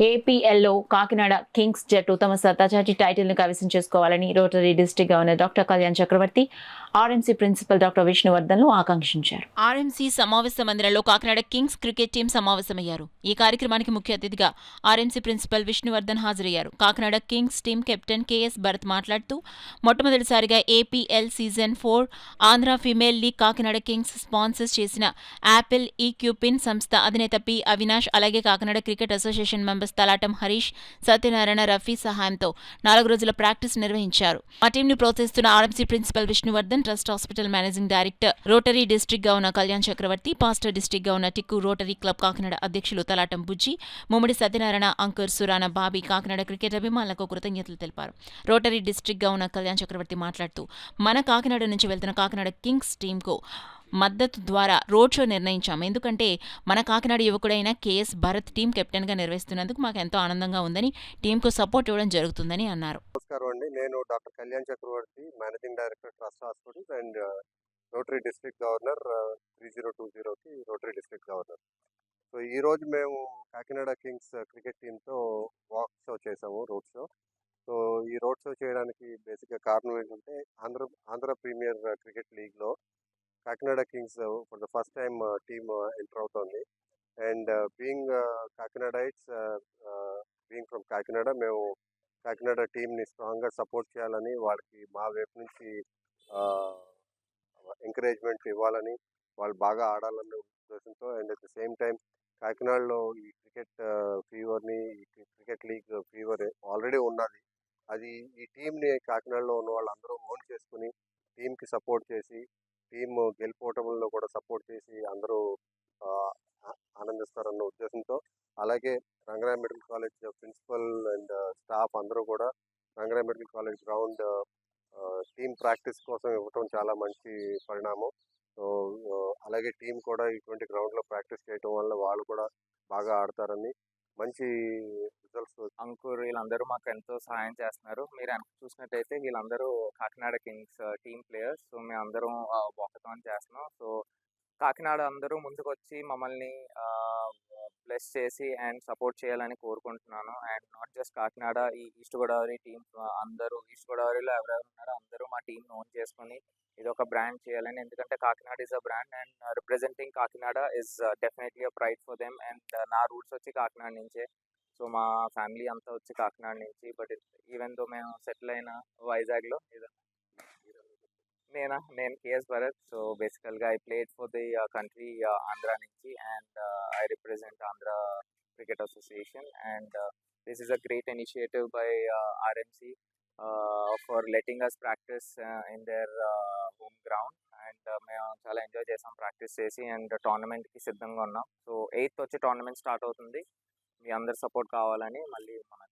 ఏపీఎల్లో Kakinada Kings జట్టు తమ సత్తాచాటి టైటిల్ను కైవసం చేసుకోవాలని rotary district governor doctor Kalyan Chakravarthi, RMC principal doctor విష్ణువర్ధన్లు ఆకాంక్షించారు. ఆర్ఎంసీ సమావేశ మందిరంలో కాకినాడ కింగ్స్ క్రికెట్ టీం సమావేశమయ్యారు. ఈ కార్యక్రమానికి ముఖ్య అతిథిగా ఆర్ఎంసీ ప్రిన్సిపల్ విష్ణువర్ధన్ హాజరయ్యారు. Kakinada kings team captain KS Bharat మాట్లాడుతూ, మొట్టమొదటిసారిగా APL season 4 Andhra female league Kakinada kings sponsor చేసిన యాపిల్ ఈక్యూపిన్ సంస్థ అధినేత పి అవినాష్, అలాగే Kakinada cricket association members Talatam Harish, Satyanarayana, Rafi సహాయంతో 4 రోజుల ప్రాక్టీస్ నిర్వహించారు. ఆ టీంని ప్రోత్సహిస్తున్న RMC principal Vishnuvardhan, trust hospital managing director, rotary district governor Kalyan Chakravarthi, past district governor Tikku, rotary club Kakinada అధ్యక్షులు తలాటం బుజ్జి, ముమ్మడి సత్యనారాయణ, అంకుర్, సురాన, బాబీ కాకినాడ క్రికెట్ అభిమానులకు కృతజ్ఞతలు తెలిపారు. రోటరీ డిస్ట్రిక్ట్ గవర్నర్ కళ్యాణ్ చక్రవర్తి మాట్లాడుతూ, మన కాకినాడ నుంచి వెళ్తున్న కాకినాడ కింగ్స్ టీంకు మద్దతు ద్వారా రోడ్ షో నిర్ణయించాం. ఎందుకంటే మన కాకినాడ యువకుడైన కెఎస్ భరత్ టీం కెప్టెన్గా నిర్వహిస్తున్నందుకు మాకు ఎంతో ఆనందంగా ఉందని, టీంకు సపోర్ట్ ఇవ్వడం జరుగుతుందని అన్నారు. నమస్కారం అండి. నేను doctor Kalyan Chakravarthi, managing director, trust hospitals and rotary district governor 3020కి రోటరీ డిస్ట్రిక్ట్ గవర్నర్. సో ఈరోజు మేము కాకినాడ కింగ్స్ క్రికెట్ టీంతో వాక్ షో చేసాము, రోడ్ షో. సో ఈ రోడ్ షో చేయడానికి బేసిక్గా కారణం ఏంటంటే ఆంధ్ర ప్రీమియర్ క్రికెట్ లీగ్లో Kakinada kings for the first time team enter అవుతోంది. And being Kakinadites, being from Kakinada, మేము కాకినాడ టీంని స్ట్రాంగ్గా సపోర్ట్ చేయాలని, వాళ్ళకి మా వైపు నుంచి ఎంకరేజ్మెంట్ ఇవ్వాలని, వాళ్ళు బాగా ఆడాలనే ఉద్దేశంతో, and at the same time కాకినాడలో ఈ క్రికెట్ ఫీవర్ని, ఈ క్రికెట్ లీగ్ ఫీవర్ ఆల్రెడీ ఉన్నది. అది ఈ టీంని కాకినాడలో ఉన్న వాళ్ళందరూ ఓన్ చేసుకుని టీంకి సపోర్ట్ చేసి, టీమ్ గెలుపోవటంలో కూడా సపోర్ట్ చేసి అందరూ ఆనందిస్తారన్న ఉద్దేశంతో, అలాగే Rangaraya medical college principal and staff అందరూ కూడా Rangaraya medical college ground team practice కోసం ఇవ్వటం చాలా మంచి పరిణామం. సో అలాగే టీం కూడా ఇటువంటి గ్రౌండ్లో ప్రాక్టీస్ చేయటం వల్ల వాళ్ళు కూడా బాగా ఆడతారని, మంచి రిజల్ట్స్. అంకుర్ వీళ్ళందరూ మాకు ఎంతో సహాయం చేస్తున్నారు. మీరు చూసినట్టయితే వీళ్ళందరూ Kakinada Kings team players. So మేము అందరం వాకథాన్ చేస్తున్నాం. సో కాకినాడ అందరూ ముందుకు వచ్చి మమ్మల్ని బ్లెస్ చేసి అండ్ సపోర్ట్ చేయాలని కోరుకుంటున్నాను. అండ్ నాట్ జస్ట్ కాకినాడ, ఈ ఈస్ట్ గోదావరి టీమ్ అందరూ, ఈస్ట్ గోదావరిలో ఎవరెవరు ఉన్నారో అందరూ మా టీంని ఓన్ చేసుకొని ఇది ఒక బ్రాండ్ చేయాలని. ఎందుకంటే Kakinada is a brand and representing Kakinada is definitely a pride for them. And నా రూట్స్ వచ్చి కాకినాడ నుంచే. సో మా ఫ్యామిలీ అంతా వచ్చి కాకినాడ నుంచి. బట్ ఈవెన్ దో మేము సెటిల్ అయిన వైజాగ్లో, నేను కేఎస్ భరత్. సో బేసికల్గా I played for the country Andhra నుంచి, and I represent Andhra cricket association. And this is a great initiative by RMC for letting us practice in their home ground. And మేము చాలా enjoy చేసాం practice చేసి, and టోర్నమెంట్కి సిద్ధంగా ఉన్నాం. So 8th వచ్చి tournament start అవుతుంది. మీ అందరి సపోర్ట్ కావాలని మళ్ళీ మనం